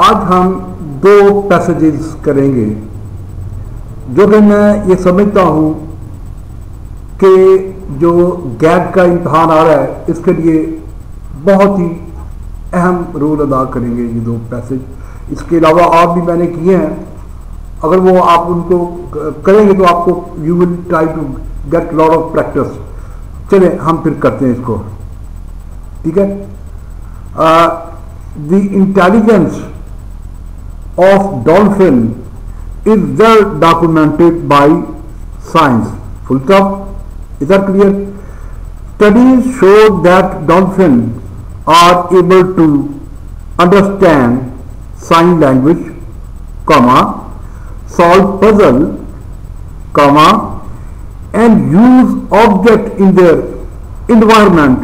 आज हम दो पैसेजेस करेंगे जो कि मैं ये समझता हूँ कि जो गैट का इम्तहान आ रहा है इसके लिए बहुत ही अहम रोल अदा करेंगे ये दो पैसेज। इसके अलावा और भी मैंने किए हैं, अगर वो आप उनको करेंगे तो आपको you will try to get lot of practice. चले हम फिर करते हैं इसको, ठीक है। The intelligence of dolphin is well documented by science. Full stop. Is that clear? Studies show that dolphins are able to understand sign language, comma, solve puzzle, comma, and use object in their environment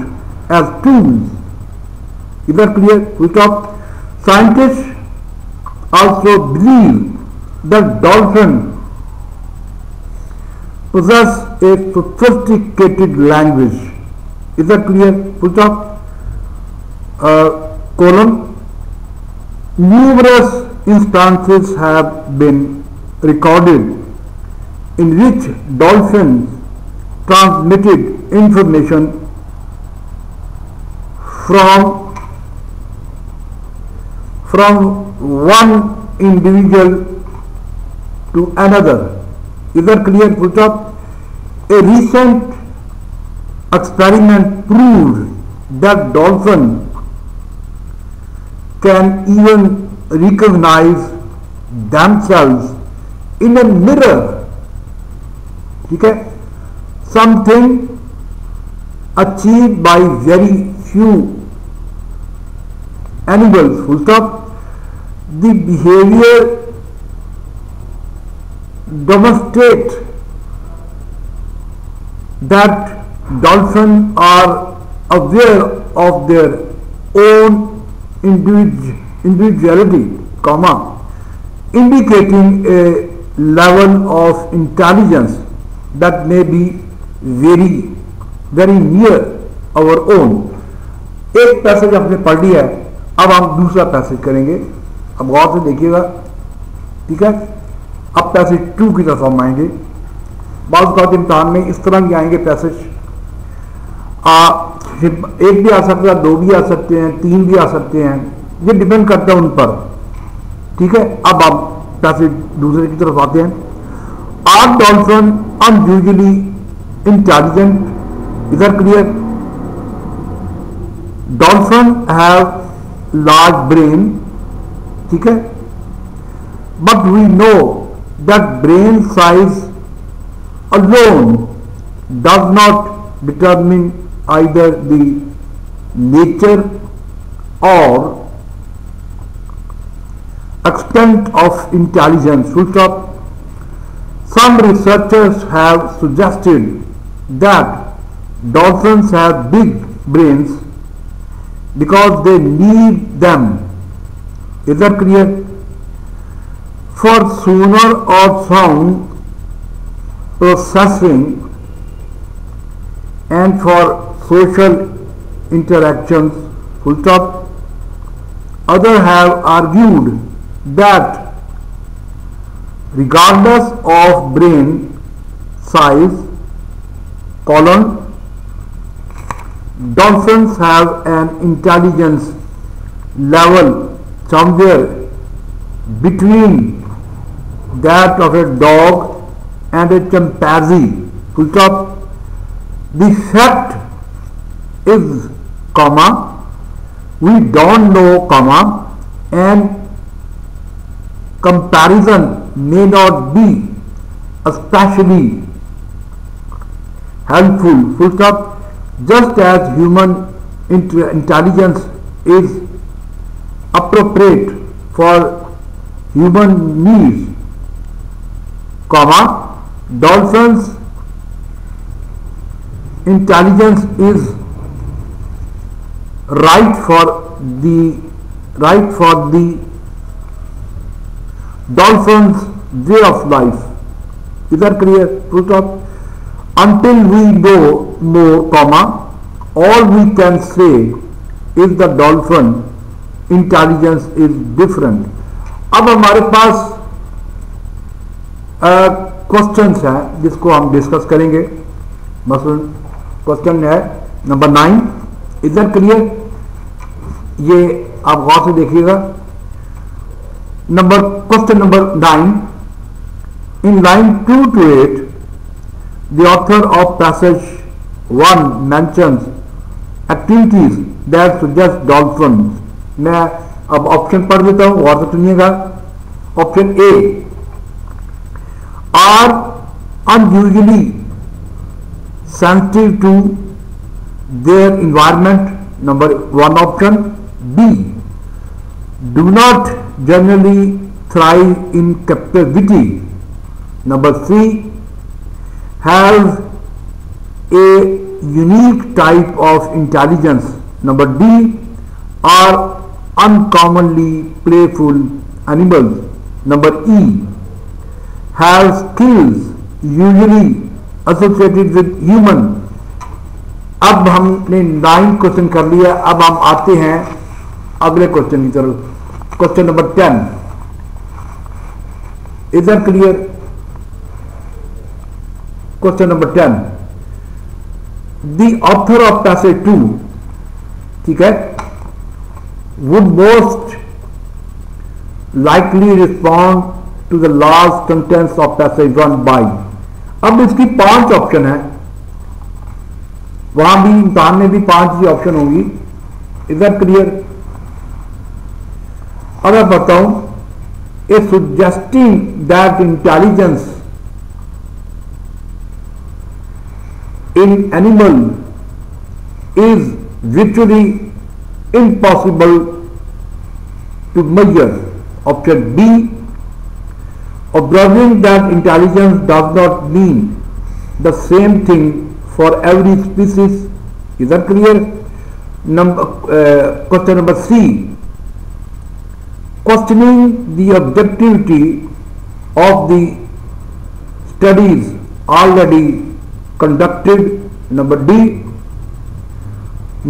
as tools. Is that clear? Full stop. Scientists also believe that dolphins possess a sophisticated language. Is that clear? Full stop. Colon. Numerous instances have been recorded in which dolphins transmitted information from one individual to another. Is that clear? Full stop. A recent experiment proved that dolphins can even recognize themselves in a mirror. Okay? Something achieved by very few animals. Full stop. The behavior demonstrates that dolphins are aware of their own individuality, comma, indicating a level of intelligence that may be very near our own. एक passage हमने पढ़ लिया है, अब हम दूसरा passage करेंगे। अब गौर से देखिएगा, ठीक है। अब पैसेज 2 की तरफ हम आएंगे। बाज़ औक़ात इम्तिहान में इस तरह के आएंगे पैसेज, एक भी आ सकता है, 2 भी आ सकते हैं, 3 भी आ सकते हैं, ये डिपेंड करता है उन पर, ठीक है। अब आप पैसेज दूसरे की तरफ आते हैं। Are dolphin unusually intelligent? इधर clear. Dolphin have large brain, ठीक है, but we know that brain size alone does not determine either the nature or extent of intelligence. Full stop. Some researchers have suggested that dolphins have big brains because they need them. Is that clear? For sonar or sound processing and for social interactions. Full stop. Others have argued that regardless of brain size, colon, dolphins have an intelligence level somewhere between that of a dog and a chimpanzee. Full stop. The fact is, comma, we don't know, comma, and comparison may not be especially helpful. Full stop. Just as human intelligence is appropriate for human needs, comma, dolphins intelligence is right for the dolphins way of life. Is that clear? Full stop. Until we know more, comma, all we can say is the dolphin intelligence is different. अब हमारे पास questions हैं जिसको हम discuss करेंगे। मसलन question है number 9, is that clear? ये आप गौर से देखिएगा। Question number 9, in line 2 to 8 the author of passage 1 mentions activities that suggest dolphins। मैं अब ऑप्शन पढ़ देता हूं, गौर से सुनिएगा। Option A, are unusually sensitive to their environment, number 1 option। B, do not generally thrive in captivity, number 3, has a unique type of intelligence, number D, are uncommonly playful animals, number E, have skills usually associated with human। अब हमने 9 question कर लिया। अब हम आते हैं अगले question की तरफ। Question number 10, is that clear? Question number 10, the author of passage 2, ठीक है, would most likely respond to the last sentence of passage 1 by. अब इसकी 5 ऑप्शन है, वहां भी इम्तिहान में भी 5 ही ऑप्शन होंगी। Is that clear? अब मैं बताऊं, a suggesting that intelligence in animal is virtually impossible to measure, option B, observing that intelligence does not mean the same thing for every species। is that clear? Question number C, questioning the objectivity of the studies already conducted, number D,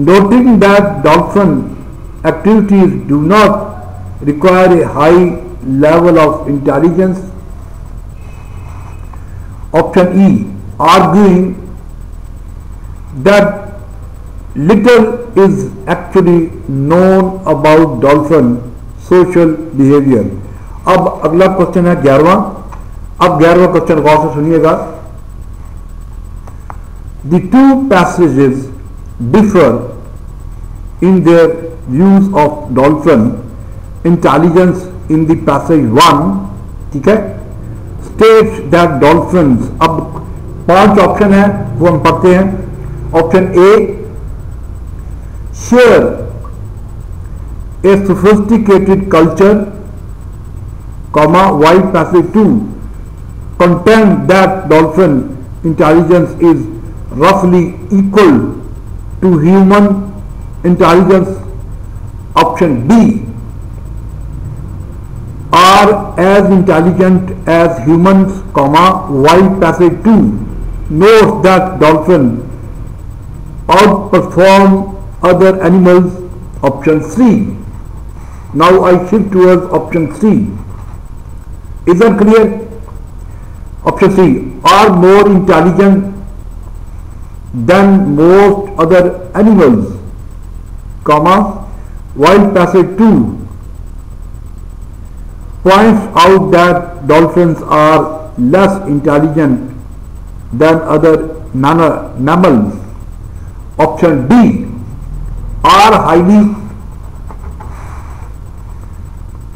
noting that dolphin activities do not require a high level of intelligence, option E, arguing that little is actually known about dolphin social behavior। अब अगला question है 11वां। अब 11वां question गौर से सुनिएगा। The two passages differ in their views of dolphin intelligence। in the passage 1, ठीक है, states that dolphins, अब 5 option है वो हम पढ़ते हैं। Option A, share a sophisticated culture, while passage 2 contends that dolphin intelligence is roughly equal to human intelligence। option B, are as intelligent as humans, while passage 2 notes that dolphins outperform other animals। option C, now I shift towards option C। is that clear? option C, are more intelligent than most other animals, while passage 2 points out that dolphins are less intelligent than other mammals। option D, are highly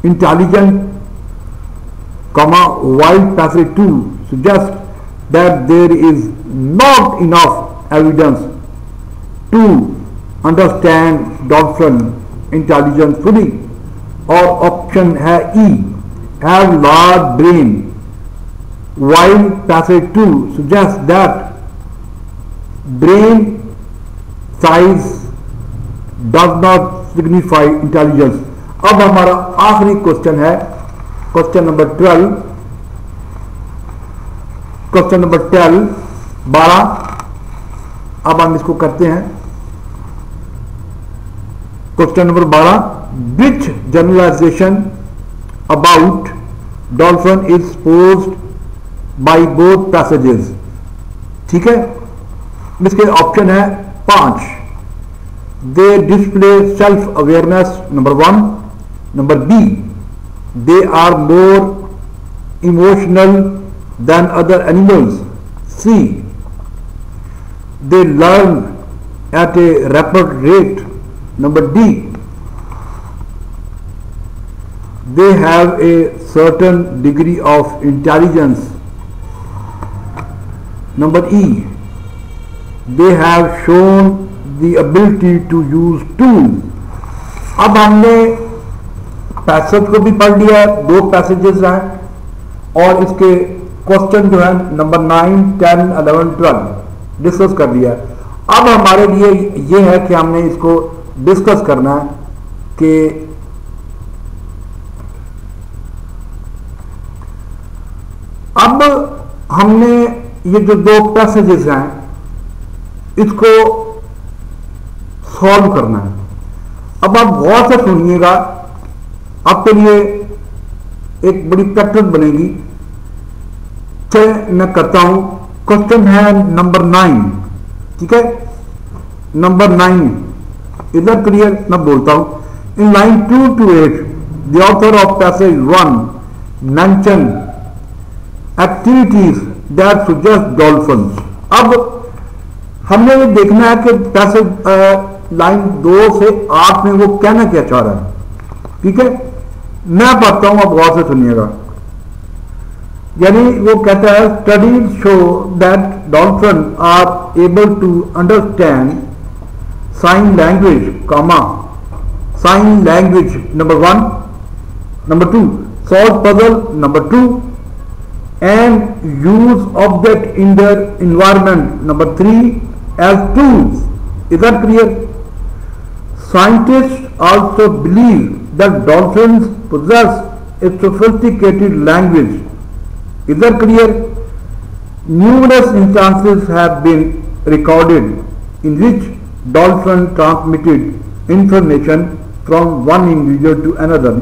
intelligent, while passage 2 suggests that there is not enough evidence to understand dolphin intelligence fully। और option है E, have large brain, while passage 2 suggests that brain size does not signify intelligence। अब हमारा आखिरी question है question number 12। Question number 12 अब हम इसको करते हैं। Question number 12, which generalization about dolphin is posed by both passages? ठीक है, इसके ऑप्शन है 5. They display self awareness, number 1. Number B, they are more emotional than other animals. C, they learn at a rapid rate. Number D, they have a certain degree of intelligence. Number E, they have shown the ability to use tools. अब हमने passage को भी पढ़ लिया, 2 passages हैं और इसके question जो है नंबर 9, 10, 11, 12 डिस्कस कर लिया. अब हमारे लिए ये है कि हमने इसको डिस्कस करना है कि अब हमने ये जो 2 पैसेजेस हैं इसको सॉल्व करना है. अब आप गौर से सुनिएगा, आपके लिए एक बड़ी प्रैक्टिस बनेगी. चलिए मैं करता हूं. क्वेश्चन है नंबर 9. ठीक है, नंबर 9 इधर क्लियर मैं बोलता हूं. In line 2 to 8 the author of passage 1 mention activities that suggest dolphins. अब हमने ये देखना है कि पैसेज लाइन 2 से 8 में वो कहना क्या चाह रहा है. ठीक है, मैं पढ़ता हूं, आप गौर से सुनिएगा. यानी वो कहता है studies show that dolphin are able to understand sign language, comma sign language number 1. Number 2, solve puzzle number 2 and use object in their environment number 3 as tools. Is that clear? Scientists also believe that dolphins possess a sophisticated language. Is that clear? Numerous instances have been recorded in which dolphin transmitted information from one individual to another.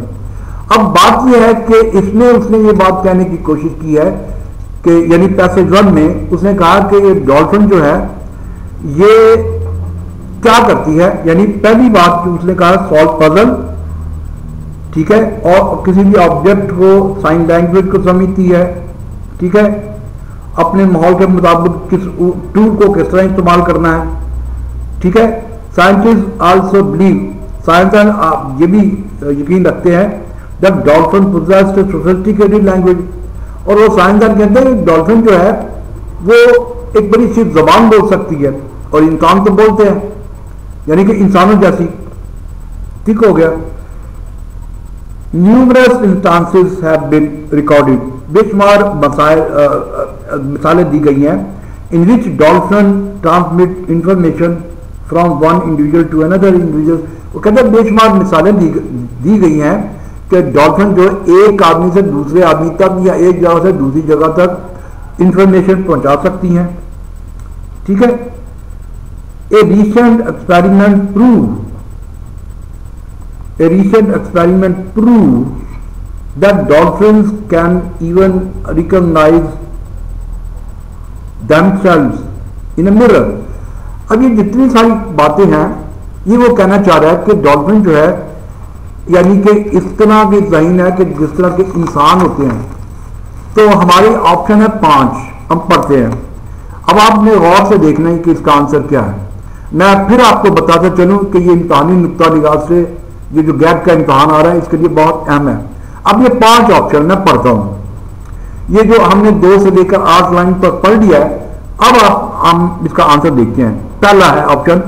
अब बात यह है कि उसने ये बात कहने की कोशिश की है कि यानी पैसेज 1 में उसने कहा कि ये डॉल्फिन जो है ये क्या करती है. यानी पहली बात उसने कहा सॉल्व पजल, ठीक है, और किसी भी ऑब्जेक्ट को साइन लैंग्वेज को समझती है. ठीक है, अपने माहौल के मुताबिक किस टूल को किस तरह इस्तेमाल करना है. ठीक है, साइंटिस्ट आल्सो बिलीव, साइंसदान ये भी यकीन रखते हैं that dolphin possessed a sophisticated language. और वो साइंसदान कहते हैं कि डॉल्फिन जो है वो एक बड़ी सी जबान बोल सकती है और इंसान तो बोलते हैं, यानी कि इंसानों जैसी. ठीक हो गया. Numerous instances have been recorded, बेशुमार मिसालें दी गई हैं in which dolphin transmit information from one individual to another individual. वो कहते हैं बेशुमार मिसालें दी गई हैं कि डॉल्फिन जो एक आदमी से दूसरे आदमी तक या एक जगह से दूसरी जगह तक इंफॉर्मेशन पहुंचा सकती हैं. ठीक है. A recent experiment prove that dolphins can even recognise themselves in a mirror. अब ये जितनी सारी बातें हैं ये वो कहना चाह रहा है कि डॉल्फिन जो है यानी कि इस तरह की ज़हीन है कि जिस तरह के इंसान होते हैं. तो हमारी ऑप्शन है 5. हम पढ़ते हैं. अब आपने गौर से देखना है कि इसका आंसर क्या है. मैं फिर आपको बताता चलूं कि ये इम्तहानी नुक्ता निगाह से ये जो गैप का इम्तहान आ रहा है इसके लिए बहुत अहम है. अब ये 5 ऑप्शन मैं पढ़ता हूं. ये जो हमने 2 से लेकर 8 लाइन तक पढ़ लिया है. अब हम इसका आंसर देखते हैं. पहला है option,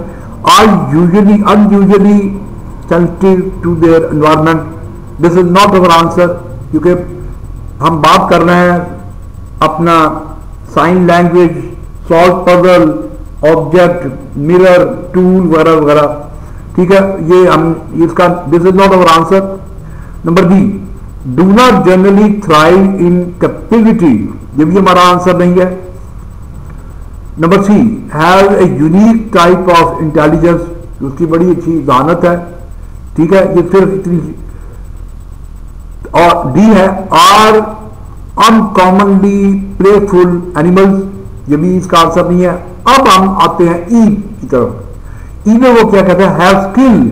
are usually unusually sensitive to their environment. This is not our answer, क्योंकि हम बात कर रहे हैं अपना sign language, solve puzzle, object, mirror, tool वगैरह वगैरह. ठीक है, ये हम इसका this is not our answer. Number B, do not generally thrive in captivity. ये भी हमारा आंसर नहीं है. Number C, have a unique type of intelligence. उसकी बड़ी अच्छी जहानत है. ठीक है, ये सिर्फ इतनी। और डी है आर अनकॉमनली प्लेफुल एनिमल्स, ये भी इसका आंसर नहीं है। अब हम आते हैं ई की तरफ। ई में वो क्या कहते हैं, have skill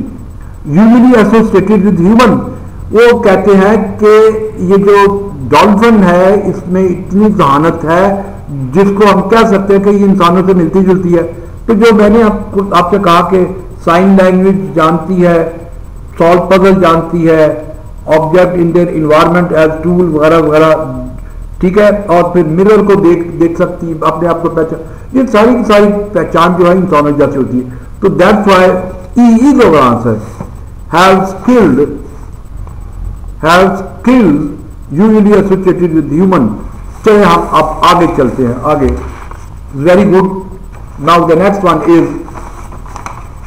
usually associated with human. वो कहते हैं कि ये जो डॉल्फिन है इसमें इतनी जहानत है जिसको हम कह सकते हैं कि ये इंसानों से मिलती जुलती है। तो जो मैंने आपसे कहा कि साइन लैंग्वेज जानती है, सॉल्व पजल जानती है, object in their environment as tool वगैरह वगैरह, ठीक है, और फिर मिरर को देख सकती है, अपने आप को पहचान, ये सारी की सारी पहचान जो है इंसानों जैसी होती है। तो that's why E is our answer, have skilled usually associated with human. चलिए हम आप आगे चलते हैं, आगे। Very good. Now the next one is,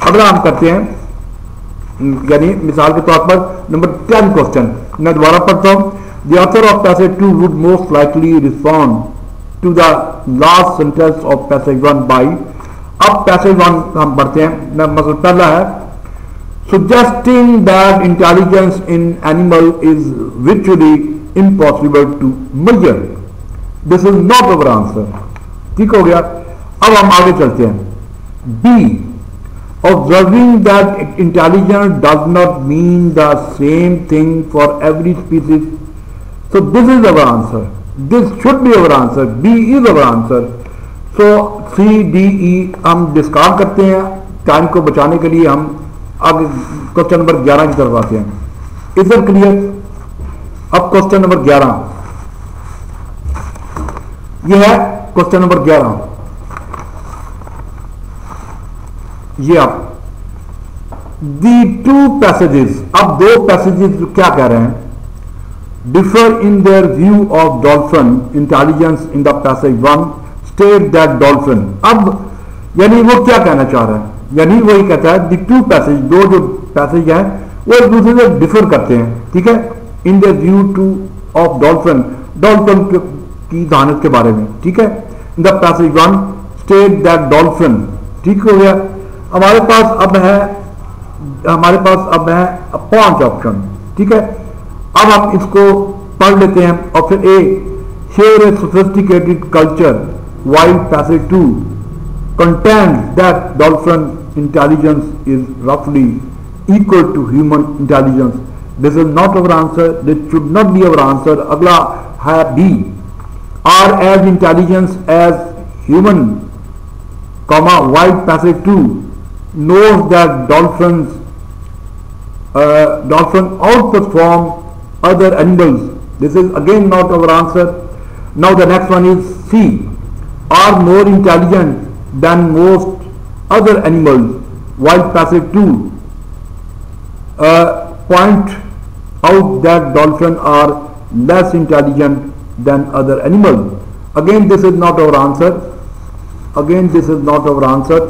अगला हम करते हैं, यानी मिसाल के तौर पर नंबर 10 क्वेश्चन मैं दोबारा पढ़ता हूं। The author of passage 2 would most likely respond to the last sentence of passage 1 by. अब पैसेज 1 हम पढ़ते हैं। मतलब पहला है, suggesting that intelligence in animal is virtually impossible to measure. This is not our answer. ठीक हो गया। अब हम आगे चलते हैं। B, observing that intelligence does not mean the same thing for every species. So this is our answer. This should be our answer. B is our answer. So C, D, E हम discard करते हैं time को बचाने के लिए। हम आगे question number 11 की तरफ आते हैं। इधर क्लियर। अब क्वेश्चन नंबर 11, यह है क्वेश्चन नंबर 11। ये आप दी टू पैसेजेस, अब दो पैसेजेस क्या कह रहे हैं, differ in their view of dolphin intelligence in the passage 1 state that dolphin. अब यानी वो क्या कहना चाह रहा है, यानी वही कहता है दी टू पैसेज, दो जो पैसेज हैं वो एक दूसरे से डिफर करते हैं, ठीक है, in the view two of dolphin, dolphin की दानत के बारे में, ठीक है। In the passage 1 state that dolphin, ठीक हो गया। हमारे पास अब है 5 ऑप्शन, ठीक है। अब हम इसको पढ़ लेते हैं। Option A, share A sophisticated culture, while passage 2 contends that dolphin intelligence is roughly equal to human intelligence. This is not our answer. This should not be our answer. अगला है B, are as intelligent as human, while passage 2 knows that dolphin outperform other animals. This is again not our answer. Now the next one is C, are more intelligent than most other animals, while passage 2 point out that dolphins are less intelligent than other animals. Again this is not our answer.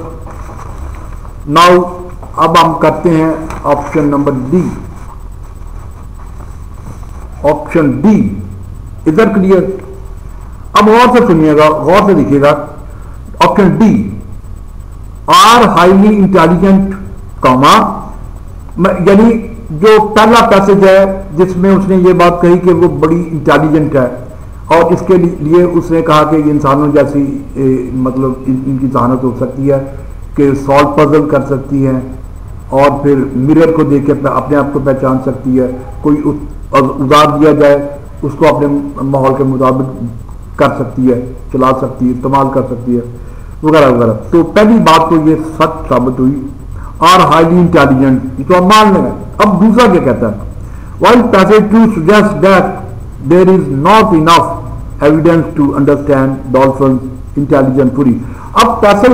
Now अब हम करते हैं option number D. Option D, इधर clear. अब गौर से सुनिएगा, गौर से देखिएगा। Option D, are highly intelligent, यानी जो पहला पैसेज है जिसमें उसने ये बात कही कि वो बड़ी इंटेलिजेंट है और इसके लिए उसने कहा कि ये इंसानों जैसी मतलब इनकी जहानत हो सकती है कि सॉल्व पजल कर सकती है और फिर मिरर को देख के अपने आप को पहचान सकती है, कोई उजार दिया जाए उसको अपने माहौल के मुताबिक कर सकती है, चला सकती है, इस्तेमाल कर सकती है, वगैरह वगैरह। तो पहली बात तो ये सच साबित हुई, आर हाईली इंटेलिजेंट, तो अब मान लेंगे। अब दूसरा क्या कहता है, while passage 2 suggest that there is not enough evidence to understand dolphin intelligent पूरी। अब पैसेज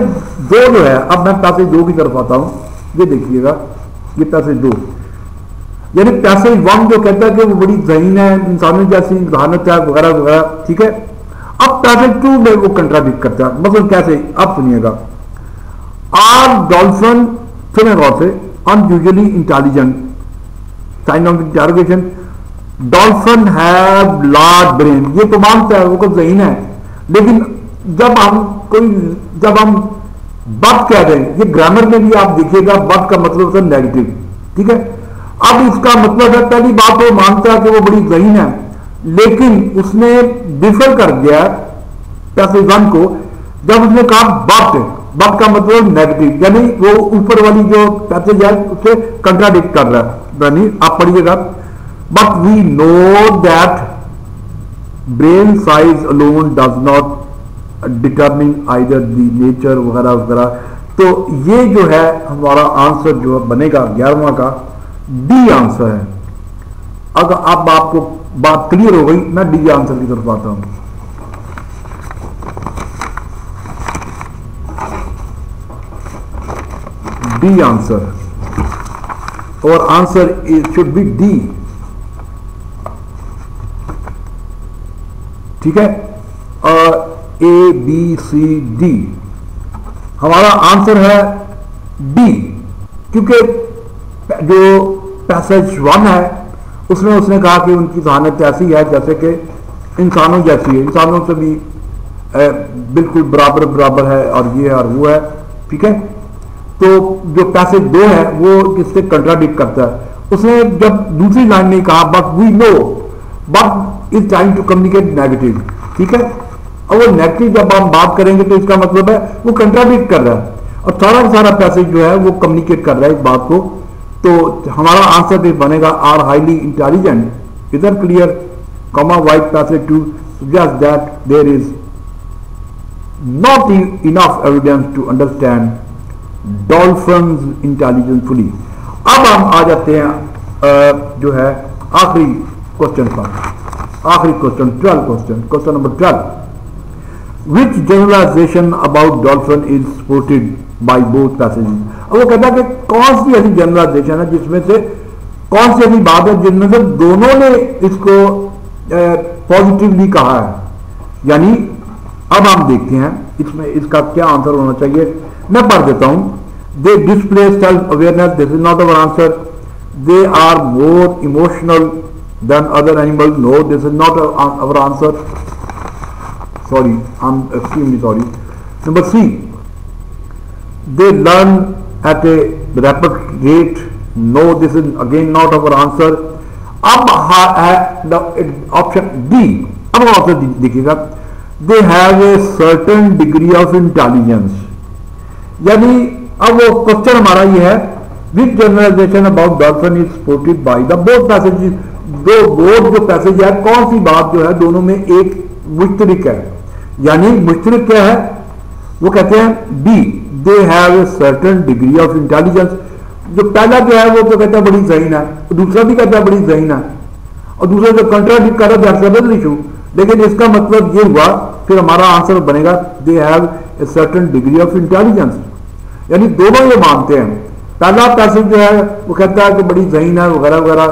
2 जो है, अब मैं पैसेज 2 की तरफ आता हूं, ये देखिएगा, ये पैसेज 2, यानी पैसेज 1 जो कहता है कि वो बड़ी ज़हीन है, इंसानों जैसी जहानत है, वगैरह वगैरह, ठीक है। अब पैसेज 2 में वो कंट्राडिक्ट करता है, मतलब कैसे, अब सुनिएगा। आर डॉल्फिन, सुने गौर से, unusually intelligent, sign of interrogation, dolphin have large brain, ये तो मानता है वो कुछ ज़हीन है, लेकिन जब हम बट कह दें, ये ग्रामर में भी आप देखिएगा बट का मतलब है नेगेटिव, ठीक है। अब इसका मतलब है, पहली बात वो मानता है कि वो बड़ी ज़हीन है, लेकिन उसने डिफर कर दिया पैसेज वन को जब उसने कहा बट का मतलब नेगेटिव, यानी वो ऊपर वाली जो पैसेज है उसे कंट्राडिक्ट कर रहा है। यानी आप पढ़िएगा, but we know that brain size alone does not determine either the nature वगैरह वगैरह। तो ये जो है हमारा आंसर जो बनेगा 11वां का डी आंसर है। अगर अब आपको बात क्लियर हो गई, मैं डी आंसर की तरफ आता हूं। डी आंसर, और आंसर शुड बी डी। ठीक है, ए बी सी डी हमारा आंसर है डी, क्योंकि जो पैसेज वन है उसमें उसने कहा कि उनकी जहानत ऐसी है जैसे कि इंसानों जैसी है, इंसानों से भी बिल्कुल बराबर बराबर है, और ये और वो है। ठीक है, तो जो पैसेज दो है वो किससे कंट्राडिक्ट करता है। उसने जब दूसरी लाइन में कहा but we know, but is trying to communicate negative. ठीक है, और वो नेगेटिव जब हम बात करेंगे तो इसका मतलब है वो कंट्राडिक्ट कर रहा है, और सारा सारा पैसेज जो है वो कम्युनिकेट कर रहा है इस बात को। तो हमारा आंसर भी बनेगा आर हाईली इंटेलिजेंट इधर clear comma while passage two suggest that there is not enough evidence to understand dolphins intelligence fully। अब हम आ जाते हैं जो है आखिरी क्वेश्चन पर, आखिरी question 12 question number 12। Which generalization about dolphin is supported by both passages? अब वो कहता है कि कौन सी ऐसी जनरलाइजेशन है जिसमें से, कौन सी ऐसी बात है जिनमें से दोनों ने इसको पॉजिटिवली कहा है। यानी अब हम देखते हैं इसमें इसका क्या आंसर होना चाहिए। मैं पढ़ देता हूं। They display self awareness, this is not our answer. They are more emotional than other animal, no this is not our answer. Sorry, I'm extremely sorry. Number C, they learn at a rapid rate. No, this is again not our answer. अब the option D, अब answer देखिएगा, they have a certain degree of intelligence। यानी अब वो question हमारा ये है, which generalization about dolphin is supported by the both passages। Both जो पैसेज है, कौन सी बात जो है दोनों में एक मुश्तरक है। यानी मुश्तरक क्या है, वो कहते हैं B, they have a certain degree of intelligence. जो पहला जो है वो तो कहता है बड़ी ज़हीन है, दूसरा भी कहता है बड़ी ज़हीन है, और दूसरा जो कंट्राडिक्ट कर रहा है इशू। लेकिन इसका मतलब ये हुआ, फिर हमारा आंसर बनेगा दे have a certain degree of intelligence. यानी दोनों ये मानते हैं। पहला पैसेज जो है वो कहता है कि बड़ी ज़हीन है वगैरह वगैरह,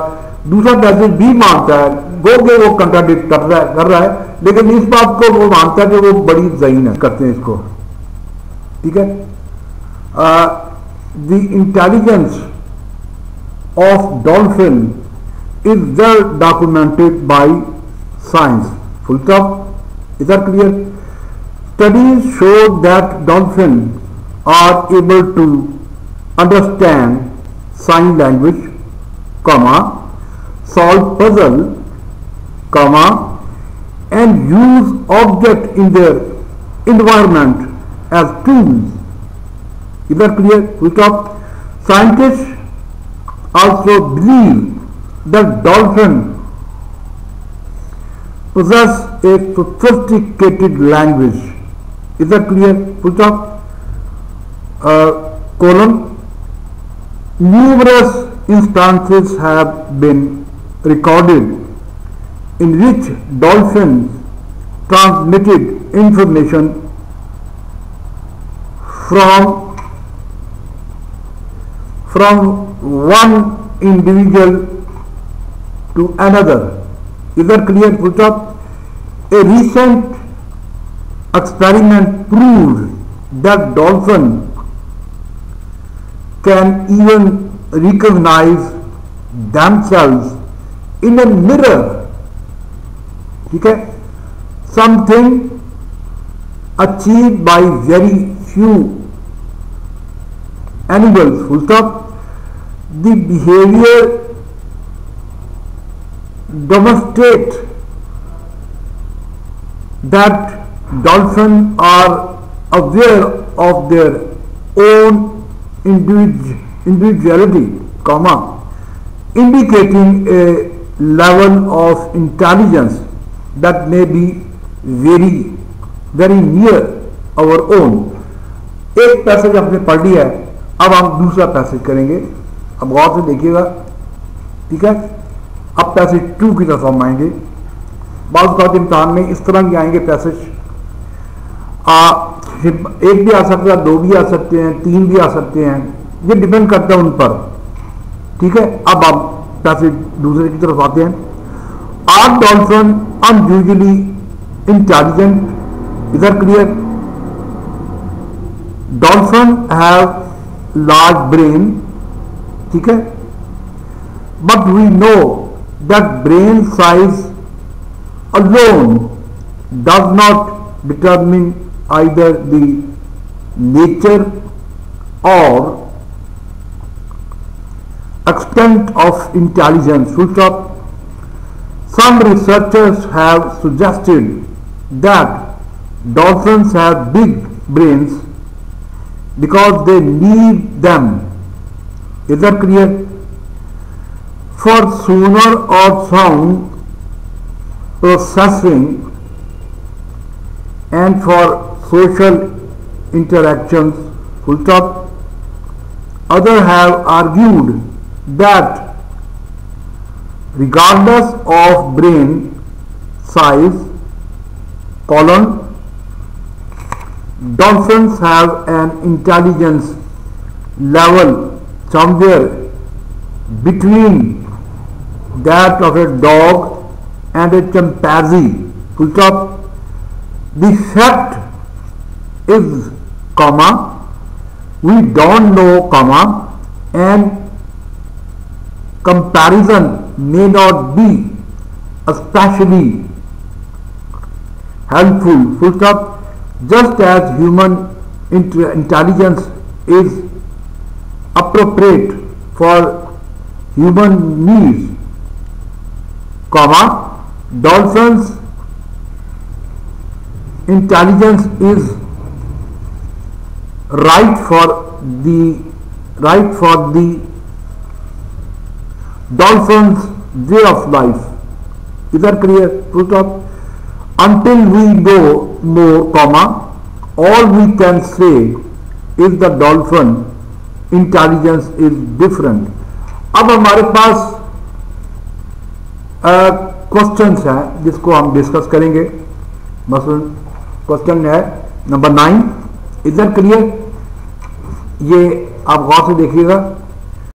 दूसरा पैसेज भी मानता है वो कंट्राडिक्ट कर रहा है, लेकिन इस बात को वो मानता है कि वो बड़ी ज़हीन है, करते हैं इसको। ठीक है, the intelligence of dolphin is well documented by science, full stop. Is that clear? Studies show that dolphin are able to understand sign language, comma solve puzzle, comma and use object in their environment as tools. Is that clear? Full stop. Scientists also believe that dolphins possess a sophisticated language. Is that clear? Full stop. Colon. Numerous instances have been recorded in which dolphins transmitted information from one individual to another. Is that clear? Full stop. A recent experiment proved that dolphins can even recognize themselves in a mirror. ठीक है, something achieved by very few animals. Full stop. The behavior demonstrate that dolphins are aware of their own individuality, comma, indicating a level of intelligence that may be very near our own. एक passage हमने पढ़ लिया है, अब हम दूसरा passage करेंगे। अब गौर से देखिएगा, ठीक है। अब पैसेज 2 की तरफ हम आएंगे। बाज़ इम्तिहान में इस तरह के आएंगे पैसेज, एक भी आ सकता है, 2 भी आ सकते हैं, 3 भी आ सकते हैं, ये डिपेंड करता है उन पर, ठीक है। अब आप पैसेज दूसरे की तरफ आते हैं। Are dolphin unusually intelligent? इधर clear, dolphin have large brain, ठीक है, but we know that brain size alone does not determine either the nature or extent of intelligence. Full stop. Some researchers have suggested that dolphins have big brains because they need them. Is that clear? For sonar or sound processing and for social interactions. Full stop. Others have argued that regardless of brain size, colon, dolphins have an intelligence level somewhere between that of a dog and a chimpanzee. Full stop. The fact is, comma, we don't know, comma, and comparison may not be especially helpful. Full stop. Just as human intelligence is appropriate for human needs, comma, dolphins intelligence is right for the dolphins way of life. Is that clear? Full stop. Until we know more, comma, all we can say is the dolphin intelligence is different. अब हमारे पास questions हैं जिसको हम discuss करेंगे। मसलन question है number 9। Is that clear? ये आप गौर से देखिएगा।